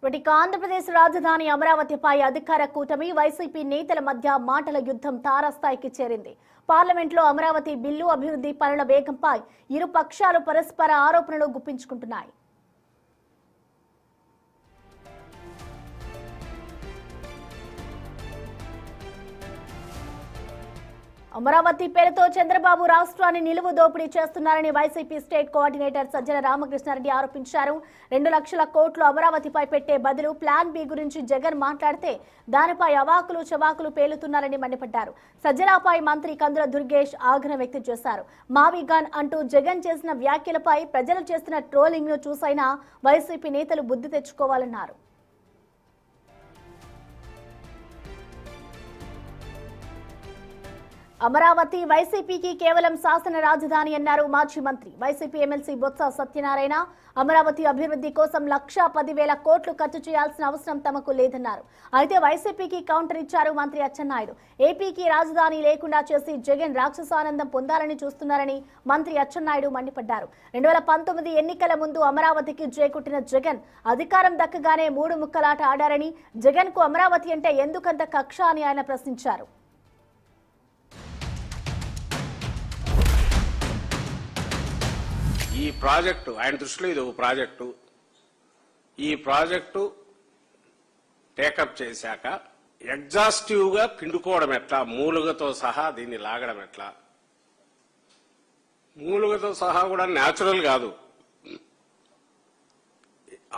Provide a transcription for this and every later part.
ఆంధ్రప్రదేశ్ రాజధాని అమరావతిపై అధికార కూటమి వైసీపీ నేతల మధ్య మాటల యుద్ధం తారాస్థాయికి చేరింది. పార్లమెంట్లో అమరావతి బిల్లు అభివృద్ధి పనుల వేగంపై ఇరు పక్షాలు పరస్పర ఆరోపణలు గుప్పించుకుంటున్నాయి. అమరావతి పేరుతో చంద్రబాబు రాష్ట్రాన్ని నిలువు దోపిడీ చేస్తున్నారని వైసీపీ స్టేట్ కోఆర్డినేటర్ సజ్జల రామకృష్ణారెడ్డి ఆరోపించారు. 2 లక్షల కోట్లు అమరావతిపై పెట్టే బదులు ప్లాన్ బి గురించి జగన్ మాట్లాడితే దానిపై అవాకులు చవాకులు పేలుతున్నారని మండిపడ్డారు. సజ్జలపై మంత్రి కందుల దుర్గేష్ ఆగ్రహం వ్యక్తం చేశారు. మావిగాన్ అంటూ జగన్ చేసిన వ్యాఖ్యలపై ప్రజలు చేస్తున్న ట్రోలింగ్ ను చూసైనా వైసీపీ నేతలు బుద్ధి తెచ్చుకోవాలన్నారు. అమరావతి వైసీపీకి కేవలం శాసన రాజధాని అన్నారు మాజీ మంత్రి. వైసీపీ ఎమ్మెల్సీ బొత్స సత్యనారాయణ అమరావతి అభివృద్ధి కోసం 1,10,000 కోట్లు ఖర్చు చేయాల్సిన అవసరం తమకు లేదన్నారు. అయితే వైసీపీకి కౌంటర్ ఇచ్చారు మంత్రి అచ్చెన్నాయుడు. ఏపీకి రాజధాని లేకుండా చేసి జగన్ రాక్షసానందం పొందాలని చూస్తున్నారని మంత్రి అచ్చెన్నాయుడు మండిపడ్డారు. 2019 ఎన్నికల ముందు అమరావతికి జేకొట్టిన జగన్ అధికారం దక్కగానే 3 ముక్కలాట ఆడారని, జగన్ కు అమరావతి అంటే ఎందుకంత కక్ష అని ఆయన ప్రశ్నించారు. ఈ ప్రాజెక్టు ఆయన దృష్టిలో ఇది ఒక ప్రాజెక్టు. ఈ ప్రాజెక్టు టేకప్ చేశాక ఎగ్జాస్టివ్ గా పిండుకోవడం ఎట్లా, మూలుగతో సహా దీన్ని లాగడం ఎట్లా, మూలుగతో సహా కూడా న్యాచురల్ కాదు,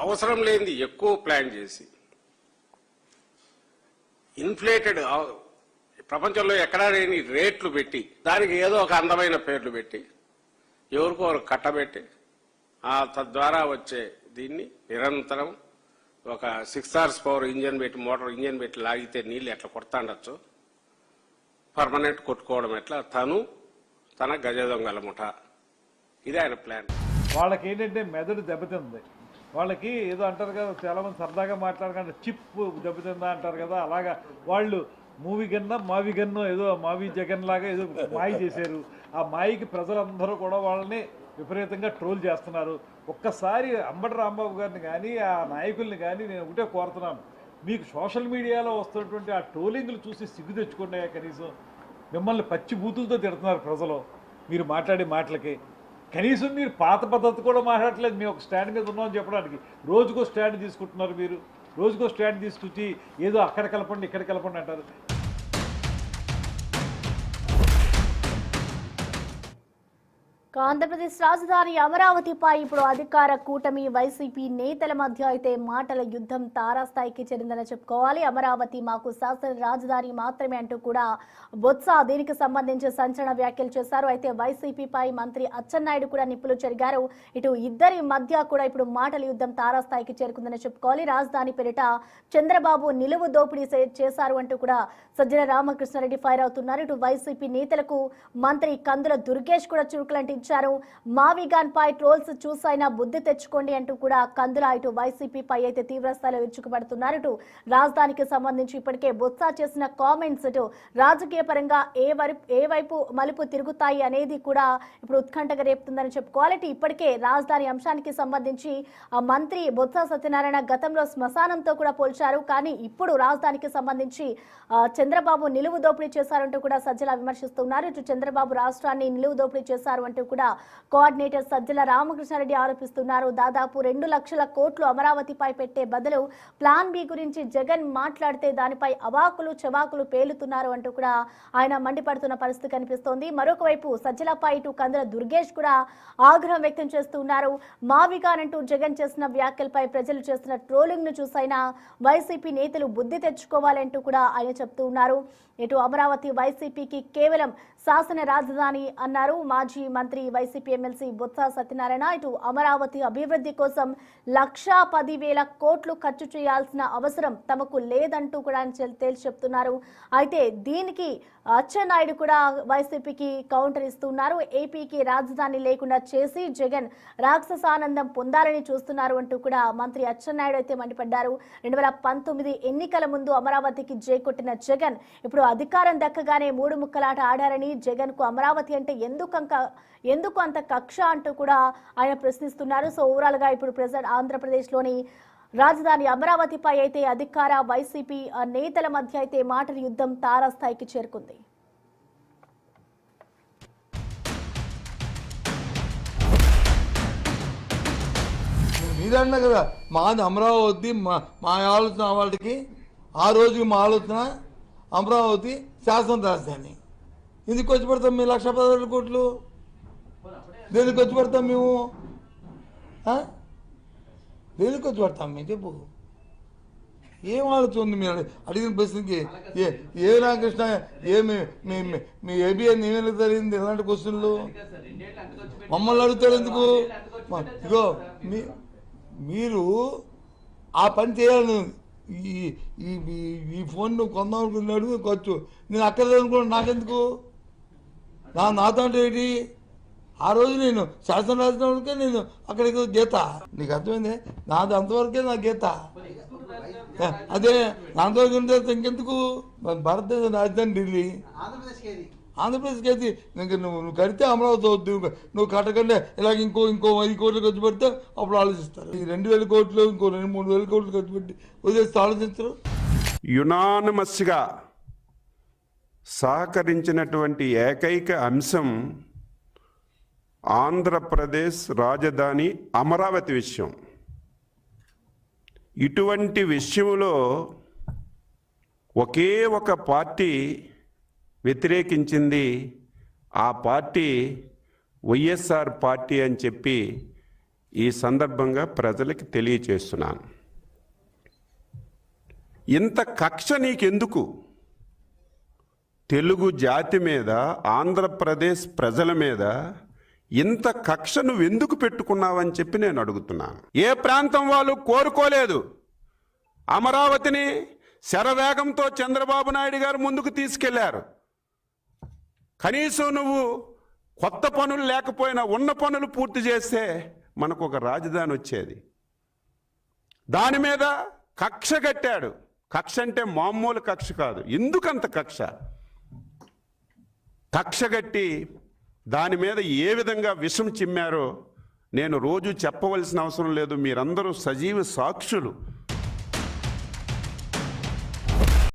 అవసరం లేనిది ఎక్కువ ప్లాన్ చేసి ఇన్ఫ్లేటెడ్ ప్రపంచంలో ఎక్కడా లేని రేట్లు పెట్టి దానికి ఏదో ఒక అందమైన పేర్లు పెట్టి ఎవరికో కట్టబెట్టి తద్వారా వచ్చే దీన్ని నిరంతరం ఒక 6 హార్స్ పవర్ ఇంజన్ పెట్టి మోటార్ ఇంజన్ పెట్టి లాగితే నీళ్ళు ఎట్లా కొడతాండొచ్చు, పర్మనెంట్ కొట్టుకోవడం ఎట్లా, తన గజ దొంగల ముఠ, ఇది ఆయన ప్లాన్. వాళ్ళకి ఏంటంటే మెదడు దెబ్బతింది. వాళ్ళకి ఏదో అంటారు కదా, చాలా మంది సరదాగా మాట్లాడకుండా చిప్ దెబ్బతిందా అంటారు కదా, అలాగా వాళ్ళు మూవీ గన్నా మావి గన్నో ఏదో మావి జగన్ లాగా ఏదో మాయ చేశారు. ఆ మాయకి ప్రజలందరూ కూడా వాళ్ళని విపరీతంగా ట్రోల్ చేస్తున్నారు. ఒక్కసారి అంబటి రాంబాబు గారిని కానీ ఆ నాయకుల్ని కానీ నేను ఒకటే కోరుతున్నాను, మీకు సోషల్ మీడియాలో వస్తున్నటువంటి ఆ ట్రోలింగ్లు చూసి సిగ్గు తెచ్చుకున్నాయా? కనీసం మిమ్మల్ని పచ్చి బూతులతో తిడుతున్నారు ప్రజలు మీరు మాట్లాడే మాటలకి. కనీసం మీరు పాత పద్ధతి కూడా మాట్లాడట్లేదు. మేము ఒక స్టాండ్ మీద ఉన్నామని చెప్పడానికి రోజుకో స్టాండ్ తీసుకుంటున్నారు. మీరు రోజుకో స్టాండ్ తీసుకొచ్చి ఏదో అక్కడ కలపండి ఇక్కడ కలపండి అంటారు. ఆంధ్రప్రదేశ్ రాజధాని అమరావతిపై ఇప్పుడు అధికార కూటమి వైసీపీ నేతల మధ్య అయితే మాటల యుద్ధం తారాస్థాయికి చెందిందని చెప్పుకోవాలి. అమరావతి మాకు శాసన రాజధాని మాత్రమే అంటూ కూడా బొత్స దీనికి సంబంధించి సంచలన వ్యాఖ్యలు చేశారు. అయితే వైసీపీపై మంత్రి అచ్చెన్నాయుడు కూడా నిప్పులు చెరిగారు. ఇటు ఇద్దరి మధ్య కూడా ఇప్పుడు మాటల యుద్ధం తారాస్థాయికి చేరుకుందని చెప్పుకోవాలి. రాజధాని పేరిట చంద్రబాబు నిలువు దోపిడీ చేశారు అంటూ కూడా సజ్జల రామకృష్ణారెడ్డి ఫైర్ అవుతున్నారు. ఇటు వైసీపీ నేతలకు మంత్రి కందుల దుర్గేష్ కూడా చురుకులంటి మావిగాన్ పై ట్రోల్స్ చూసైనా బుద్ధి తెచ్చుకోండి అంటూ కూడా కందుల ఇటు వైసీపీ పై అయితే తీవ్రస్థాయిలో విరుచుకుపడుతున్నారు. ఇటు రాజధానికి సంబంధించి ఇప్పటికే బొత్స చేసిన కామెంట్స్ ఇటు రాజకీయ పరంగా ఏ వైపు మలుపు తిరుగుతాయి అనేది కూడా ఇప్పుడు ఉత్కంఠగా రేపుతుందని చెప్పుకోవాలి. ఇప్పటికే రాజధాని అంశానికి సంబంధించి మంత్రి బొత్స సత్యనారాయణ గతంలో శ్మశానంతో కూడా పోల్చారు. కానీ ఇప్పుడు రాజధానికి సంబంధించి చంద్రబాబు నిలువు దోపిడీ చేశారంటూ కూడా సజ్జల విమర్శిస్తున్నారు. ఇటు చంద్రబాబు రాష్ట్రాన్ని నిలువు దోపిడీ చేశారు అంటూ కూడా కోఆర్డినేటర్ సజ్జల రామకృష్ణారెడ్డి ఆరోపిస్తున్నారు. దాదాపు 2 లక్షల కోట్లు అమరావతిపై పెట్టే బదులు ప్లాన్ బి గురించి జగన్ మాట్లాడితే దానిపై అవాకులు చవాకులు పేలుతున్నారు అంటూ కూడా ఆయన మండిపడుతున్న పరిస్థితి కనిపిస్తోంది. మరొక వైపు సజ్జలపై ఇటు కందుల దుర్గేష్ కూడా ఆగ్రహం వ్యక్తం చేస్తున్నారు. మావిగాన్ అంటూ జగన్ చేసిన వ్యాఖ్యలపై ప్రజలు చేస్తున్న ట్రోలింగ్ ను చూసైనా వైసీపీ నేతలు బుద్ధి తెచ్చుకోవాలంటూ కూడా ఆయన చెప్తూ ఉన్నారు. ఇటు అమరావతి వైసీపీకి కేవలం శాసన రాజధాని అన్నారు మాజీ మంత్రి వైసీపీ ఎమ్మెల్సీ బొత్స సత్యనారాయణ. ఇటు అమరావతి అభివృద్ధి కోసం 1,10,000 కోట్లు ఖర్చు చేయాల్సిన అవసరం తమకు లేదంటూ కూడా తేల్చి చెప్తున్నారు. అయితే దీనికి అచ్చెన్నాయుడు కూడా వైసీపీకి కౌంటర్ ఇస్తున్నారు. ఏపీకి రాజధాని లేకుండా చేసి జగన్ రాక్షసానందం పొందాలని చూస్తున్నారు అంటూ కూడా మంత్రి అచ్చెన్నాయుడు అయితే మండిపడ్డారు. 2019 ఎన్నికల ముందు అమరావతికి జేకొట్టిన జగన్ ఇప్పుడు అధికారం దక్కగానే 3 ముక్కలాట ఆడారని, జగన్ కు అమరావతి అంటే ఎందుకు అంత కక్ష అంటూ కూడా ఆయన ప్రశ్నిస్తున్నారు. సో ఓవరాల్ గా ఇప్పుడు ప్రెజెంట్ ఆంధ్రప్రదేశ్ లోని రాజధాని అమరావతిపై అయితే అధికార వైసీపీ నేతల మధ్య అయితే మాటల యుద్ధం తారాస్థాయికి చేరుకుంది. మీరన్నా కదా మాది అమరావతి, మా ఆలోచన వాళ్ళకి ఆ రోజుకి మా ఆలోచన అమరావతి శాసన రాజధాని. ఎందుకు వచ్చి పెడతాం మేము 1,16,000 కోట్లు? దేనికి వచ్చి పెడతాం మేము? దేనికి వచ్చి పెడతాం మేము చెప్పు? ఏం ఆలోచన ఉంది మీరు అడిగిన ప్రశ్నకి? ఏ రామకృష్ణ ఏమి మీ ఏబిఎన్ ఏమేమి జరిగింది ఇలాంటి క్వశ్చన్లు మమ్మల్ని అడుగుతారు ఎందుకు? ఇగో మీరు ఆ పని చేయాలని ఈ ఫోన్ నువ్వు కొందాం అనుకున్నాడు ఖర్చు, నేను అక్కర్లేదు అనుకున్నాను, నాకెందుకు? నాతో అంటే ఏంటి? ఆ రోజు నేను శాసన రాజధానికే నేను అక్కడికి గీత, నీకు అర్థమైంది? నాది అంతవరకే నా గీత. అదే అంతవరకు ఇంకెందుకు? భారతదేశ రాజధాని ఢిల్లీ, ఆంధ్రప్రదేశ్కి అయితే నువ్వు కడితే అమరావతి అవుద్ది, నువ్వు కట్టకంటే ఇలాగ ఇంకో 5 కోట్లు ఖర్చు పెడితే అప్పుడు ఆలోచిస్తారు. ఈ 2,000 కోట్లు ఇంకో 2-3,000 కోట్లు ఖర్చు పెట్టి వదిలేస్తే ఆలోచించరు. యునానిమస్గా సహకరించినటువంటి ఏకైక అంశం ఆంధ్రప్రదేశ్ రాజధాని అమరావతి విషయం. ఇటువంటి విషయంలో ఒకే ఒక పార్టీ వ్యతిరేకించింది, ఆ పార్టీ వైఎస్ఆర్ పార్టీ అని చెప్పి ఈ సందర్భంగా ప్రజలకు తెలియచేస్తున్నాను. ఇంత కక్ష నీకెందుకు? తెలుగు జాతి మీద, ఆంధ్రప్రదేశ్ ప్రజల మీద ఇంత కక్ష నువ్వెందుకు పెట్టుకున్నావని చెప్పి నేను అడుగుతున్నాను. ఏ ప్రాంతం వాళ్ళు కోరుకోలేదు అమరావతిని. శరవేగంతో చంద్రబాబు నాయుడు గారు ముందుకు తీసుకెళ్లారు. కనీసం నువ్వు కొత్త పనులు లేకపోయినా ఉన్న పనులు పూర్తి చేస్తే మనకు ఒక రాజధాని వచ్చేది. దాని మీద కక్ష కట్టాడు. కక్ష అంటే మామూలు కక్ష కాదు. ఎందుకంత కక్ష? కక్ష కట్టి దాని మీద ఏ విధంగా విషం చిమ్మారో నేను రోజు చెప్పవలసిన అవసరం లేదు. మీరందరూ సజీవ సాక్షులు.